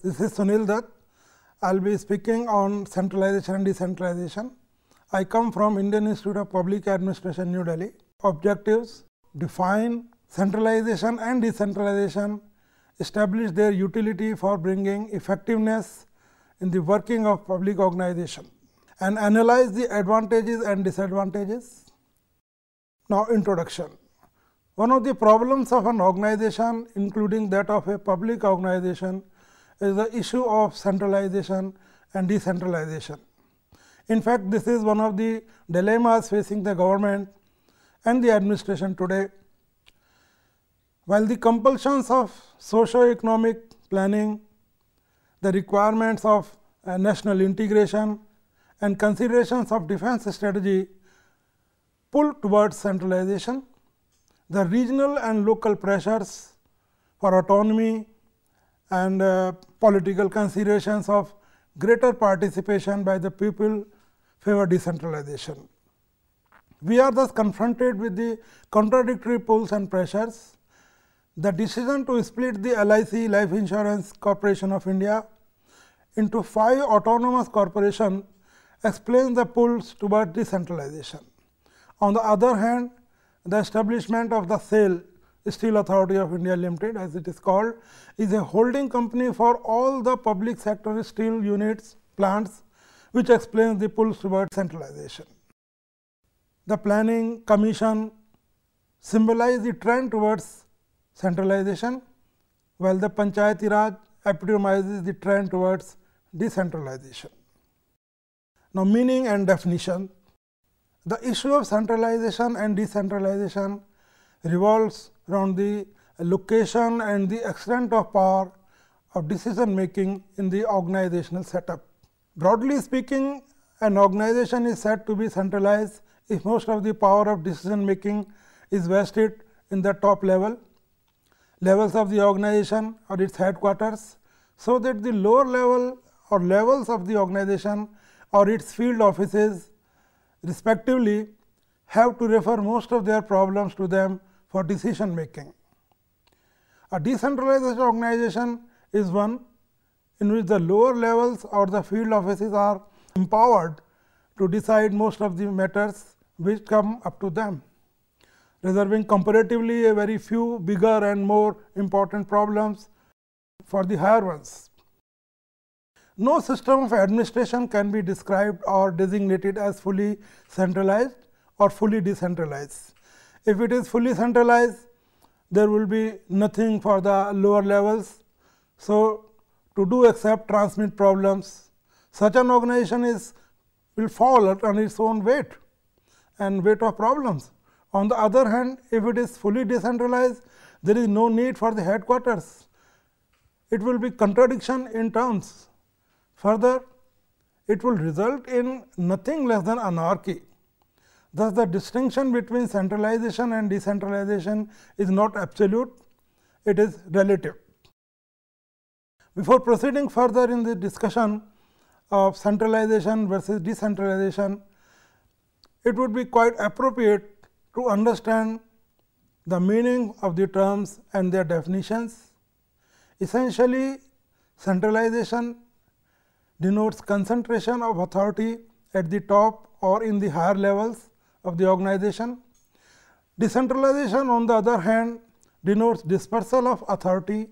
This is Sunil Dutt. I will be speaking on centralization and decentralization. I come from Indian Institute of Public Administration, New Delhi. Objectives: define centralization and decentralization, establish their utility for bringing effectiveness in the working of public organization, and analyze the advantages and disadvantages. Now, introduction. One of the problems of an organization, including that of a public organization, is the issue of centralization and decentralization. In fact, this is one of the dilemmas facing the government and the administration today. While the compulsions of socio-economic planning, the requirements of national integration and considerations of defense strategy pull towards centralization, the regional and local pressures for autonomy and political considerations of greater participation by the people favor decentralization. We are thus confronted with the contradictory pulls and pressures. The decision to split the LIC, Life Insurance Corporation of India, into 5 autonomous corporations explains the pulls toward decentralization. On the other hand, the establishment of the SAIL, Steel Authority of India Limited, as it is called, is a holding company for all the public sector steel units, plants, which explains the pulls towards centralization. The Planning Commission symbolizes the trend towards centralization, while the Panchayati Raj epitomizes the trend towards decentralization. Now, meaning and definition. The issue of centralization and decentralization revolves around the location and the extent of power of decision making in the organizational setup. Broadly speaking, an organization is said to be centralized if most of the power of decision making is vested in the top levels of the organization or its headquarters, so that the lower level or levels of the organization or its field offices respectively have to refer most of their problems to them for decision making. A decentralized organization is one in which the lower levels or the field offices are empowered to decide most of the matters which come up to them, reserving comparatively a very few bigger and more important problems for the higher ones. No system of administration can be described or designated as fully centralized or fully decentralized. If it is fully centralized, there will be nothing for the lower levels. So, to do except transmit problems. Such an organization will fall on its own weight and weight of problems. On the other hand, if it is fully decentralized, there is no need for the headquarters. It will be contradiction in terms. Further, it will result in nothing less than anarchy. Thus, the distinction between centralization and decentralization is not absolute, it is relative. Before proceeding further in the discussion of centralization versus decentralization, it would be quite appropriate to understand the meaning of the terms and their definitions. Essentially, centralization denotes concentration of authority at the top or in the higher levels of the organization. Decentralization, on the other hand, denotes dispersal of authority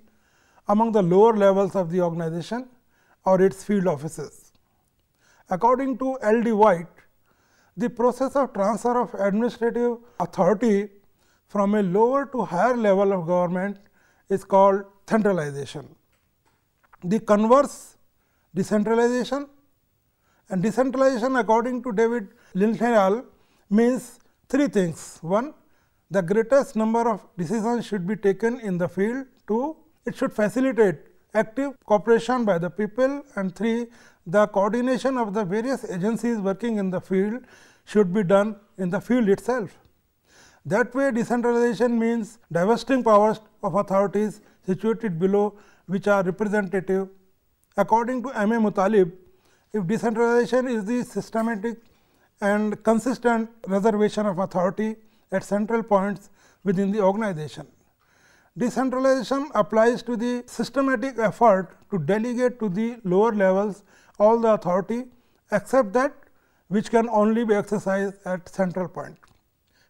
among the lower levels of the organization or its field offices. According to L. D. White, the process of transfer of administrative authority from a lower to higher level of government is called centralization. The converse, decentralization, and decentralization, according to David Lindenthal, means 3 things. 1, the greatest number of decisions should be taken in the field. 2, it should facilitate active cooperation by the people, and 3, the coordination of the various agencies working in the field should be done in the field itself. That way, decentralization means divesting powers of authorities situated below which are representative. According to M. A. Mutalib, if decentralization is the systematic and consistent reservation of authority at central points within the organization, decentralization applies to the systematic effort to delegate to the lower levels all the authority except that which can only be exercised at central point.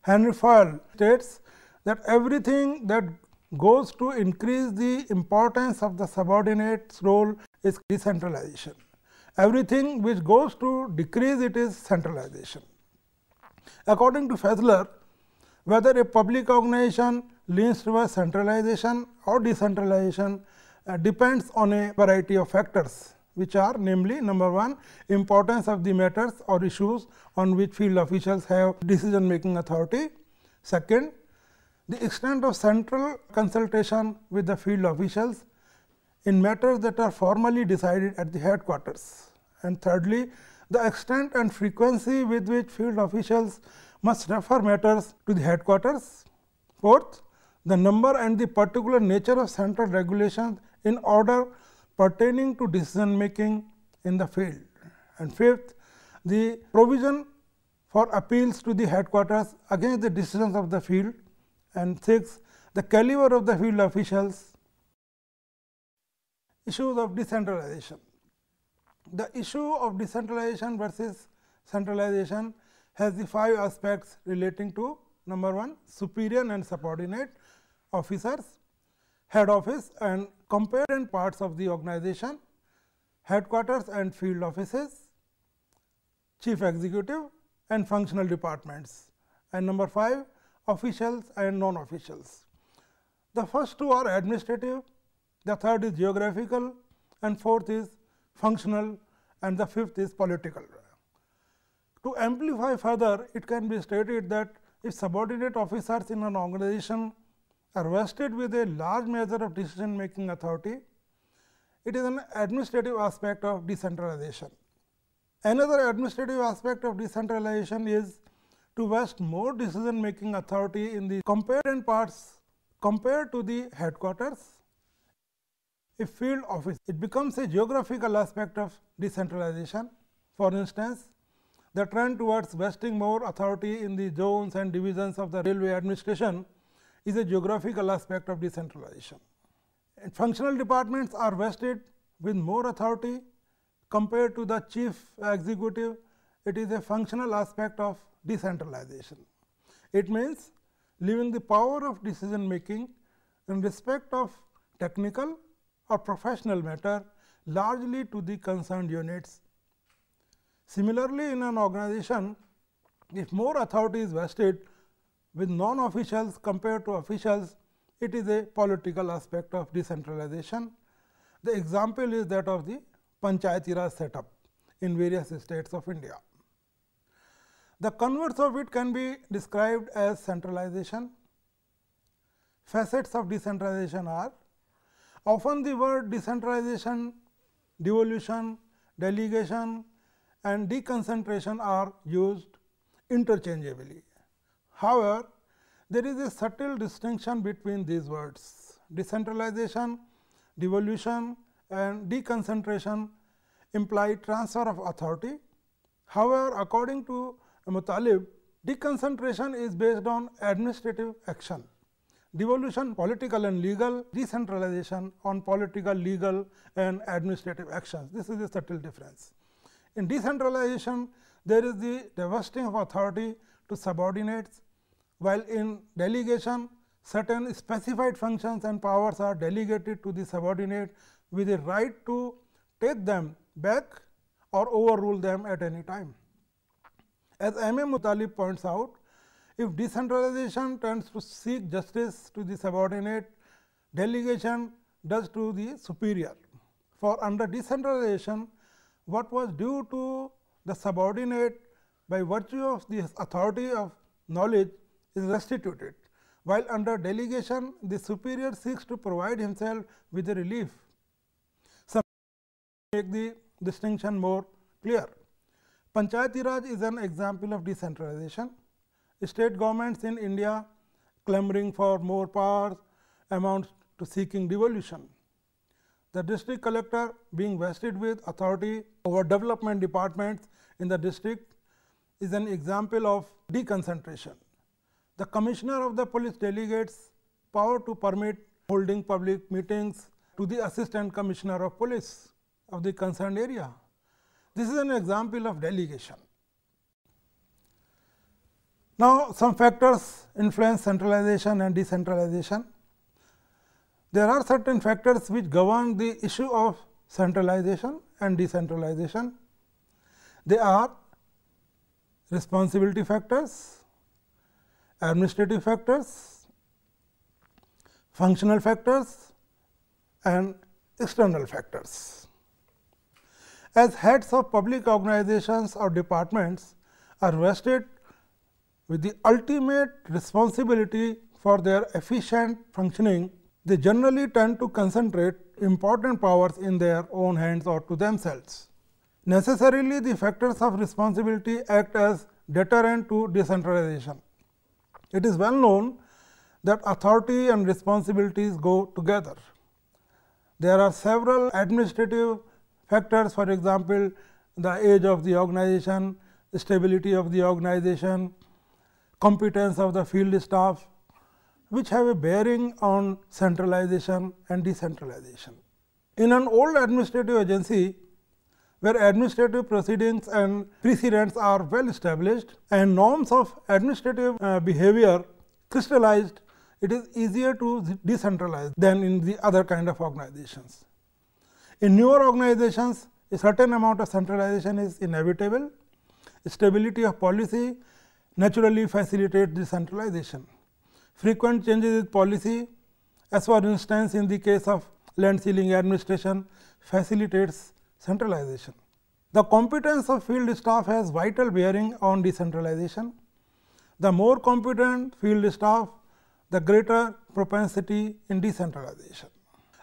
Henry Fayol states that everything that goes to increase the importance of the subordinate's role is decentralization. Everything which goes to decrease it is centralization. According to Fessler, whether a public organization leans towards centralization or decentralization depends on a variety of factors, which are namely: number 1, importance of the matters or issues on which field officials have decision making authority. Second, the extent of central consultation with the field officials in matters that are formally decided at the headquarters. And thirdly, the extent and frequency with which field officials must refer matters to the headquarters. Fourth, the number and the particular nature of central regulations in order pertaining to decision making in the field. And fifth, the provision for appeals to the headquarters against the decisions of the field. And sixth, the caliber of the field officials. Issues of decentralization. The issue of decentralization versus centralization has the 5 aspects relating to: number 1, superior and subordinate officers, head office and component parts of the organization, headquarters and field offices, chief executive and functional departments, and number 5, officials and non-officials. The first 2 are administrative, the third is geographical, and fourth is functional, and the fifth is political. To amplify further, it can be stated that if subordinate officers in an organization are vested with a large measure of decision making authority, it is an administrative aspect of decentralization. Another administrative aspect of decentralization is to vest more decision making authority in the component parts compared to the headquarters. If field office, it becomes a geographical aspect of decentralization. For instance, the trend towards vesting more authority in the zones and divisions of the railway administration is a geographical aspect of decentralization. And functional departments are vested with more authority compared to the chief executive. It is a functional aspect of decentralization. It means leaving the power of decision making in respect of technical or professional matter largely to the concerned units. Similarly, in an organization, if more authority is vested with non-officials compared to officials, it is a political aspect of decentralization. The example is that of the Panchayati Raj setup in various states of India. The converse of it can be described as centralization. Facets of decentralization are: often the word decentralization, devolution, delegation and deconcentration are used interchangeably. However, there is a subtle distinction between these words. Decentralization, devolution and deconcentration imply transfer of authority. However, according to Mutalib, deconcentration is based on administrative action, devolution political and legal, decentralization on political, legal and administrative actions. This is a subtle difference. In decentralization, there is the divesting of authority to subordinates, while in delegation certain specified functions and powers are delegated to the subordinate with a right to take them back or overrule them at any time. As M. A. Mutalib points out, if decentralization tends to seek justice to the subordinate, delegation does to the superior. For under decentralization, what was due to the subordinate by virtue of the authority of knowledge is restituted, while under delegation the superior seeks to provide himself with a relief. Some make the distinction more clear. Panchayati Raj is an example of decentralization. State governments in India clamoring for more powers amounts to seeking devolution. The district collector being vested with authority over development departments in the district is an example of deconcentration. The commissioner of the police delegates power to permit holding public meetings to the Assistant Commissioner of Police of the concerned area. This is an example of delegation. Now, some factors influence centralization and decentralization. There are certain factors which govern the issue of centralization and decentralization. They are responsibility factors, administrative factors, functional factors, and external factors. As heads of public organizations or departments are vested with the ultimate responsibility for their efficient functioning, they generally tend to concentrate important powers in their own hands or to themselves. Necessarily, the factors of responsibility act as deterrent to decentralization. It is well known that authority and responsibilities go together. There are several administrative factors, for example, the age of the organization, stability of the organization, competence of the field staff, which have a bearing on centralization and decentralization. In an old administrative agency, where administrative proceedings and precedents are well established and norms of administrative behavior crystallized, it is easier to decentralize than in the other kind of organizations. In newer organizations, a certain amount of centralization is inevitable. Stability of policy naturally facilitates decentralization. Frequent changes in policy, as for instance in the case of land ceiling administration, facilitates centralization. The competence of field staff has vital bearing on decentralization. The more competent field staff, the greater propensity in decentralization.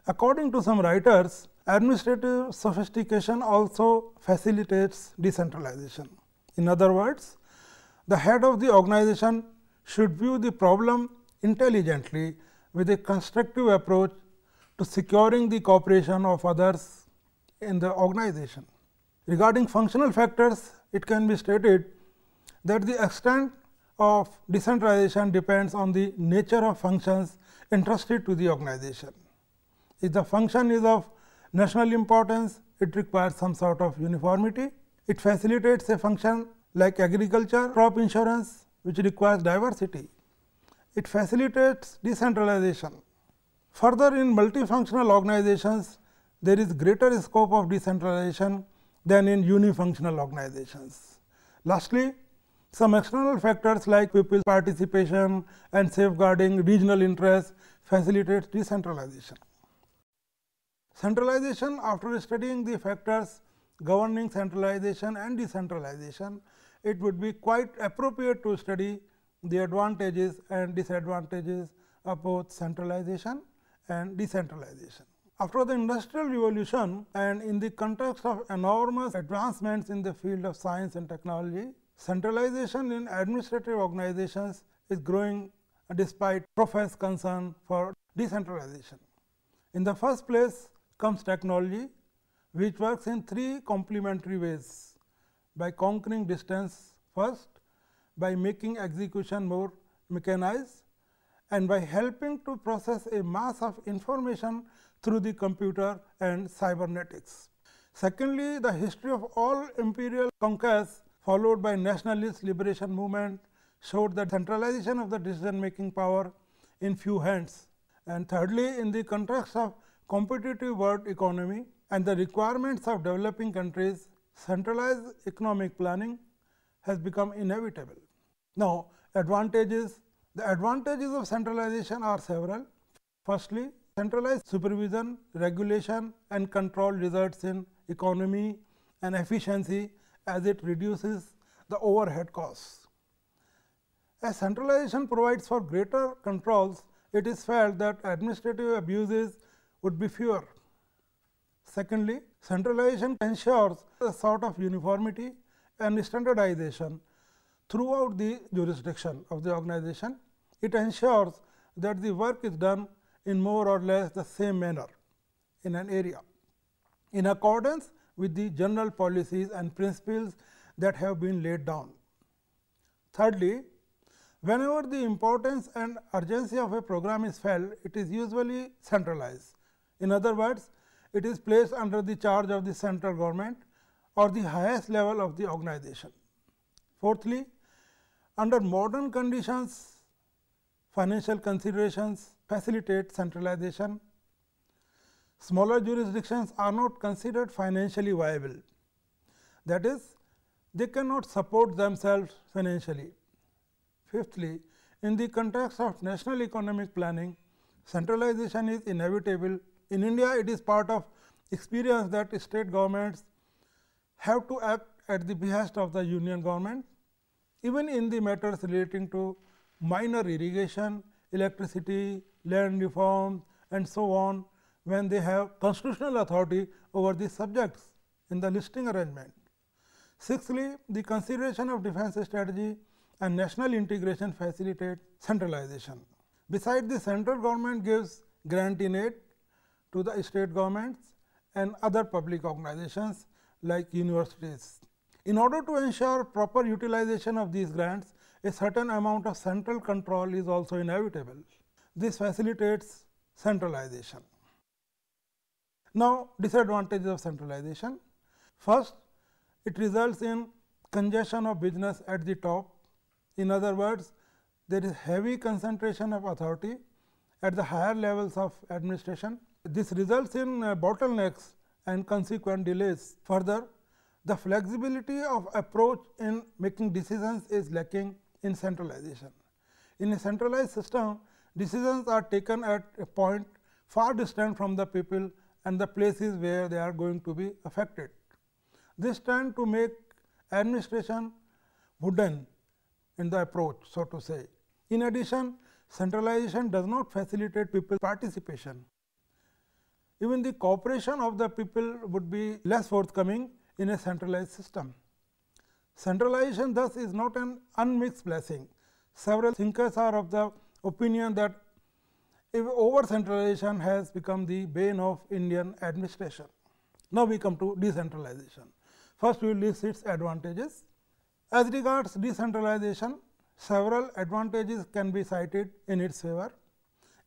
According to some writers, administrative sophistication also facilitates decentralization. In other words, the head of the organization should view the problem intelligently with a constructive approach to securing the cooperation of others in the organization. Regarding functional factors, it can be stated that the extent of decentralization depends on the nature of functions entrusted to the organization. If the function is of national importance, it requires some sort of uniformity. It facilitates a function like agriculture, crop insurance, which requires diversity. It facilitates decentralization. Further, in multifunctional organizations, there is greater scope of decentralization than in unifunctional organizations. Lastly, some external factors like people's participation and safeguarding regional interests facilitates decentralization. Centralization, after studying the factors governing centralization and decentralization, it would be quite appropriate to study the advantages and disadvantages of both centralization and decentralization. After the Industrial Revolution and in the context of enormous advancements in the field of science and technology, centralization in administrative organizations is growing despite professed concern for decentralization. In the first place comes technology, which works in three complementary ways: by conquering distance first, by making execution more mechanized, and by helping to process a mass of information through the computer and cybernetics. Secondly, the history of all imperial conquests followed by nationalist liberation movement showed the centralization of the decision making power in few hands. And thirdly, in the context of competitive world economy and the requirements of developing countries, centralized economic planning has become inevitable. Now, advantages. The advantages of centralization are several. Firstly, centralized supervision, regulation and control results in economy and efficiency as it reduces the overhead costs. As centralization provides for greater controls, it is felt that administrative abuses would be fewer. Secondly, centralization ensures a sort of uniformity and standardization throughout the jurisdiction of the organization. It ensures that the work is done in more or less the same manner in an area, in accordance with the general policies and principles that have been laid down. Thirdly, whenever the importance and urgency of a program is felt, it is usually centralized In other words, it is placed under the charge of the central government or the highest level of the organization. Fourthly, under modern conditions, financial considerations facilitate centralization. Smaller jurisdictions are not considered financially viable. That is, they cannot support themselves financially. Fifthly, in the context of national economic planning, centralization is inevitable. In India, it is part of experience that state governments have to act at the behest of the union government, even in the matters relating to minor irrigation, electricity, land reform and so on, when they have constitutional authority over these subjects in the listing arrangement. Sixthly, the consideration of defense strategy and national integration facilitate centralization. Besides, the central government gives grant in aid to the state governments and other public organizations like universities. In order to ensure proper utilization of these grants, a certain amount of central control is also inevitable. This facilitates centralization. Now, disadvantages of centralization. First, it results in congestion of business at the top. In other words, there is heavy concentration of authority at the higher levels of administration. This results in bottlenecks and consequent delays. Further, the flexibility of approach in making decisions is lacking in centralization. In a centralized system, decisions are taken at a point far distant from the people and the places where they are going to be affected. This tends to make administration wooden in the approach, so to say. In addition, centralization does not facilitate people participation. Even the cooperation of the people would be less forthcoming in a centralized system. Centralization thus is not an unmixed blessing. Several thinkers are of the opinion that over centralization has become the bane of Indian administration. Now, we come to decentralization. First, we will list its advantages. As regards decentralization, several advantages can be cited in its favor.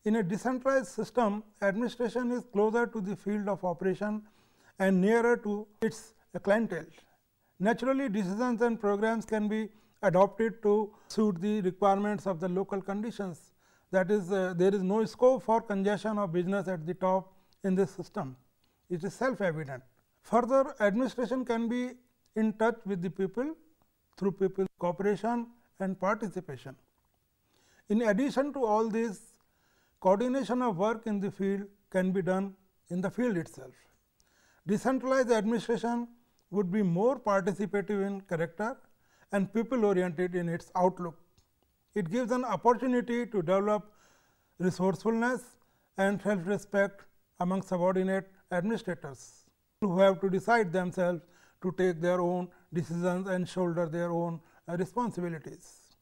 In a decentralized system, administration is closer to the field of operation and nearer to its clientele. Naturally, decisions and programs can be adopted to suit the requirements of the local conditions. That is, there is no scope for congestion of business at the top in this system. It is self-evident. Further, administration can be in touch with the people through people cooperation and participation. In addition to all this, coordination of work in the field can be done in the field itself. Decentralized administration would be more participative in character and people oriented in its outlook. It gives an opportunity to develop resourcefulness and self-respect among subordinate administrators who have to decide themselves to take their own decisions and shoulder their own responsibilities.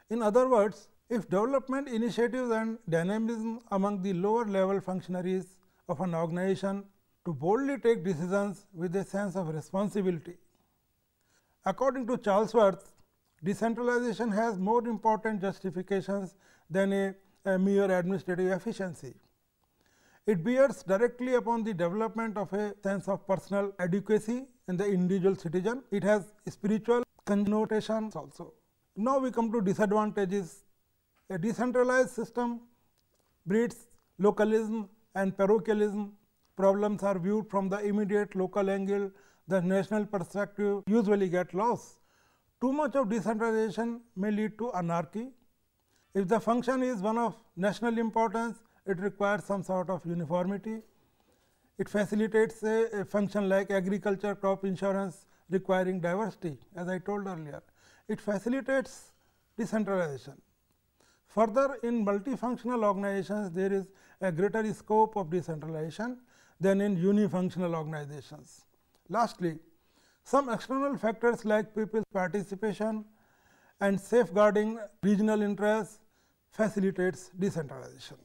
In other words, if development initiatives and dynamism among the lower level functionaries of an organization to boldly take decisions with a sense of responsibility. According to Charles Worth, decentralization has more important justifications than a mere administrative efficiency. It bears directly upon the development of a sense of personal adequacy in the individual citizen. It has spiritual connotations also. Now, we come to disadvantages. A decentralized system breeds localism and parochialism. Problems are viewed from the immediate local angle. The national perspective usually gets lost. Too much of decentralization may lead to anarchy. If the function is one of national importance, it requires some sort of uniformity. It facilitates a function like agriculture, crop insurance requiring diversity, as I told earlier. It facilitates decentralization. Further, in multifunctional organizations, there is a greater scope of decentralization than in unifunctional organizations. Lastly, some external factors like people's participation and safeguarding regional interests facilitates decentralization.